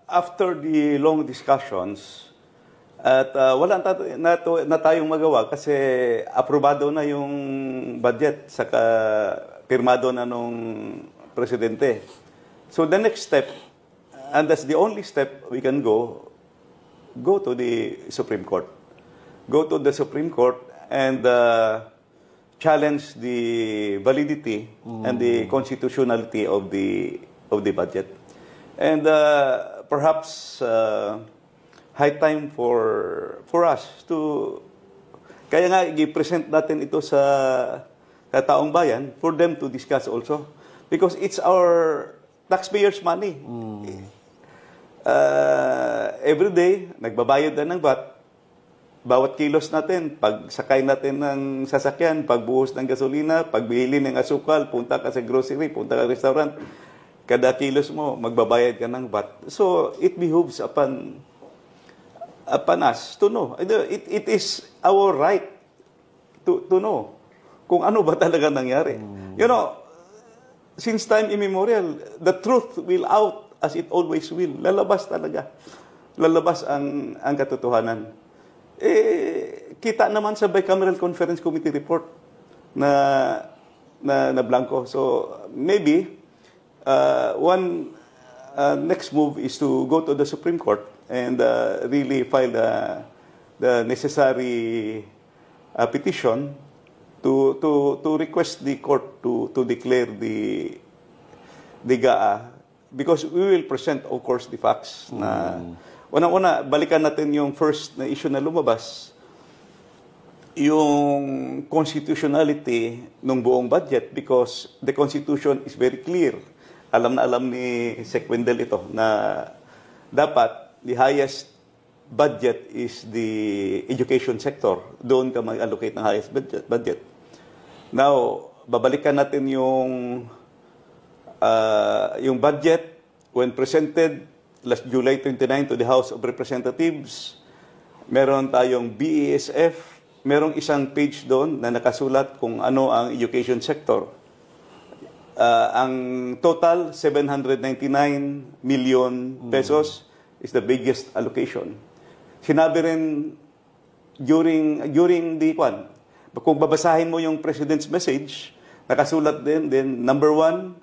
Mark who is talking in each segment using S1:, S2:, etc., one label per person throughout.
S1: after the long discussions, at wala na tayong magawa kasi aprobado na yung budget saka pirmado na nung presidente. So the next step, and that's the only step we can go to the Supreme Court. Go to the Supreme Court and challenge the validity and the constitutionality of the budget. And perhaps high time for us to, kaya nga i-present natin ito sa taong bayan for them to discuss also. Because it's our taxpayers' money. Every day, nagbabayad na ng VAT. Bawat kilos natin, pag sakay natin ng sasakyan, pagbuhos ng gasolina, pagbili ng asukal, punta ka sa grocery, punta ka sa restaurant, kada kilos mo, magbabayad ka ng VAT. So, it behooves upon us to know. It is our right to know kung ano ba talaga nangyari. You know, since time immemorial, the truth will out as it always will. Lalabas talaga. Lalabas ang katotohanan. Kita naman sa Bicameral Conference Committee report na blanco. So, maybe, one next move is to go to the Supreme Court and really file the necessary petition to request the court to declare the GAA, because we will present, of course, the facts. Na unang-una, balikan natin yung first na issue na lumabas, yung constitutionality ng buong budget, because the Constitution is very clear. Alam na alam ni Sec. Wendell ito na dapat the highest budget is the education sector. Doon ka mag-allocate ng highest budget. Now, babalikan natin yung budget when presented last July 29 to the House of Representatives. Meron tayong BESF. Merong isang page doon na nakasulat kung ano ang education sector. Ang total, 799 million pesos is the biggest allocation. Sinabi rin during the kung babasahin mo yung President's message, nakasulat din, the number one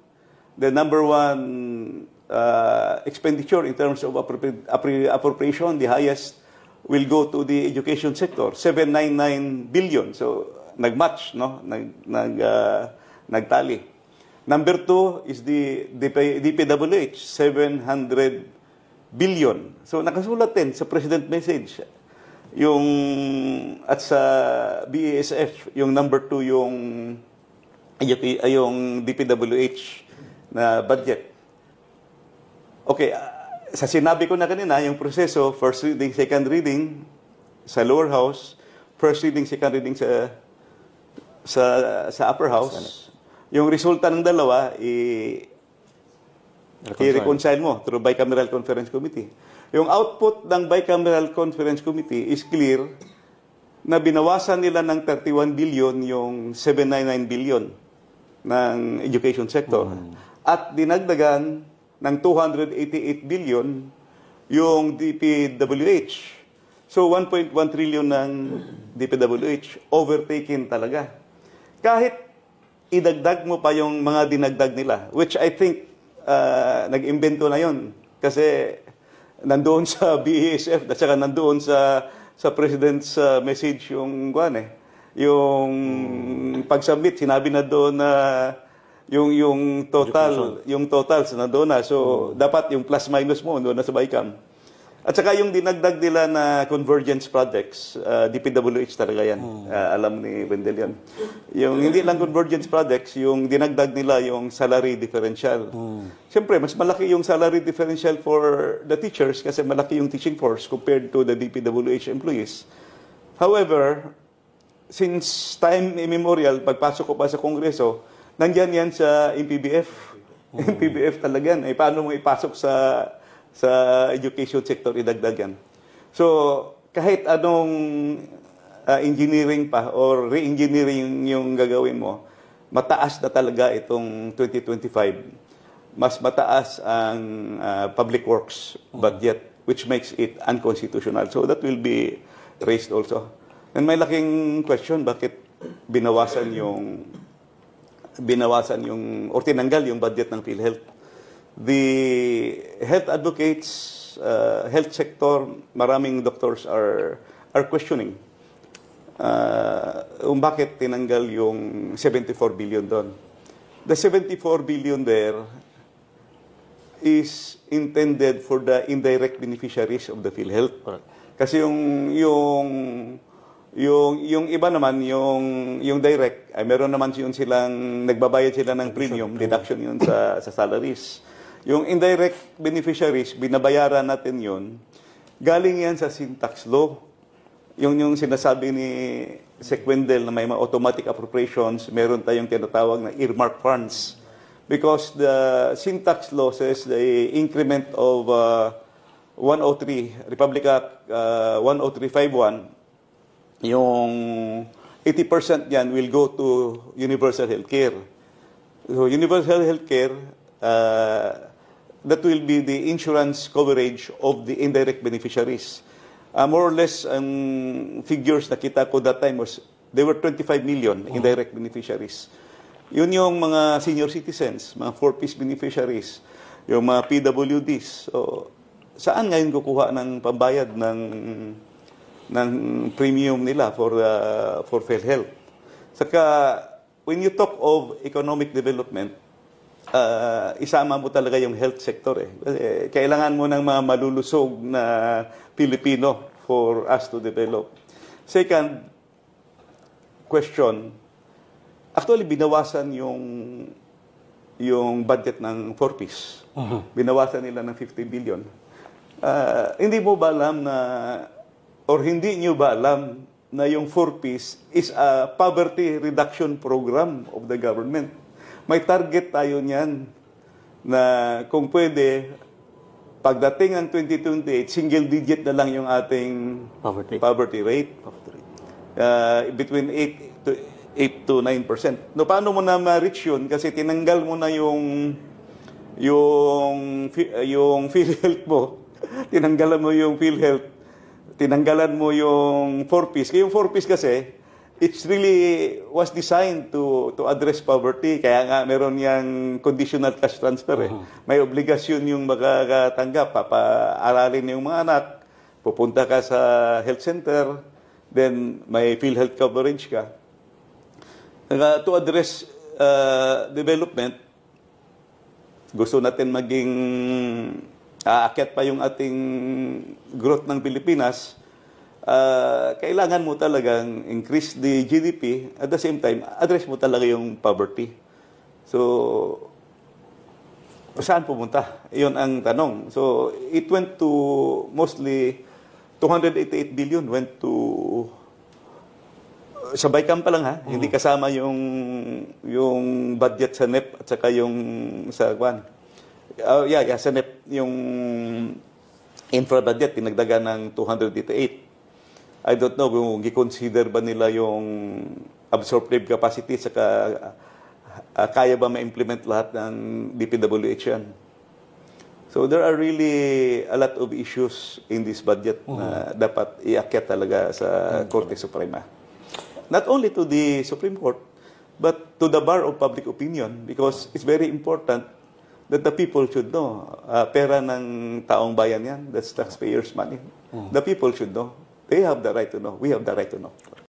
S1: expenditure in terms of appropriation, the highest will go to the education sector, 799 billion. So, nag-match, no? Nagtali. Number 2 is the DPWH, 700 billion. So, nakasulat din sa President message. At sa BESF, yung number 2 yung DPWH na budget. Okay, sa sinabi ko na kanina, yung proseso, first reading, second reading sa lower house, first reading, second reading sa upper house. Yung resulta ng dalawa, i-reconcile mo through Bicameral Conference Committee. Yung output ng Bicameral Conference Committee is clear na binawasan nila ng 31 billion yung 799 billion ng education sector. At dinagdagan ng 288 billion yung DPWH. So 1.1 trillion ng DPWH, overtaken talaga. Kahit idagdag mo pa yung mga dinagdag nila, which I think nag-imbento na yun. Kasi nandoon sa BESF at saka nandoon sa President's message yung pag-submit, sinabi na doon na yung totals na doon na. So, dapat yung plus minus mo doon na sa BICAM. At saka yung dinagdag nila na convergence projects, DPWH talaga yan. Alam ni Wendell yan. Yung hindi lang convergence projects, yung dinagdag nila yung salary differential. Siyempre, mas malaki yung salary differential for the teachers kasi malaki yung teaching force compared to the DPWH employees. However, since time immemorial, pagpasok ko pa sa Kongreso, nandyan yan sa MPBF. MPBF talaga yan. Paano mo ipasok sa education sector, idagdag yan. So, kahit anong engineering pa or re-engineering yung gagawin mo, mataas na talaga itong 2025. mas mataas ang public works budget, which makes it unconstitutional. So that will be raised also. And may laking question, bakit binawasan yung or tinanggal yung budget ng PhilHealth? The health advocates, health sector, maraming doctors are questioning bakit tinanggal yung 74 billion doon. The 74 billion there is intended for the indirect beneficiaries of the PhilHealth. Kasi yung iba naman, yung direct, ay meron naman yun silang, nagbabayad sila ng premium, deduction yun sa salaries. Yung indirect beneficiaries, binabayaran natin yun, galing yan sa sin tax law. Yung sinasabi ni Sequendel na may mga automatic appropriations, meron tayong tinatawag na earmark funds. Because the sin tax law says the increment of 103, Republic Act 10351, yung 80% yan will go to universal healthcare. So universal healthcare, that will be the insurance coverage of the indirect beneficiaries. More or less, figures na kita ko that time was, there were 25 million indirect beneficiaries. Yun yung mga senior citizens, mga 4-piece beneficiaries, yung mga PWDs. So, saan ngayon kukuha ng pambayad ng premium nila for PhilHealth? Saka, when you talk of economic development, isama mo talaga yung health sector. Kasi kailangan mo ng mga malulusog na Pilipino for us to develop. Second question, actually binawasan yung budget ng 4-piece. Binawasan nila ng 50 billion. Hindi mo ba alam na, or hindi nyo ba alam na yung 4-piece is a poverty reduction program of the government? May target tayo niyan na kung pwede, pagdating ng 2028, single digit na lang yung ating poverty rate. Between 8 to 9%. No, paano mo na ma-reach yun? Kasi tinanggal mo na yung PhilHealth mo. Tinanggalan mo yung PhilHealth. Tinanggalan mo yung 4-piece. Yung 4-piece kasi, it's really was designed to address poverty. Kaya nga meron yang conditional cash transfer. May obligasyon yung makakatanggap. Papaaralin yung mga anak. Pupunta ka sa health center. Then may PhilHealth coverage ka. To address development, gusto natin maging aakyat pa yung ating growth ng Pilipinas. Kailangan mo talagang increase the GDP, at the same time, address mo talaga yung poverty. So, saan pumunta? Iyon ang tanong. So, it went to mostly 288 billion went to sa BICAM pa lang ha, hindi kasama yung budget sa NEP at saka yung sa kwan. Sa NEP yung infra budget tinagdagan ng 288. I don't know kung i-consider ba nila yung absorptive capacity saka kaya ba ma-implement lahat ng DPWH yan. So there are really a lot of issues in this budget na dapat iakyat talaga sa Korte Suprema. Not only to the Supreme Court, but to the bar of public opinion, because it's very important that the people should know. Pera ng taong bayan yan, that's taxpayers' money. The people should know. They have the right to know. We have the right to know.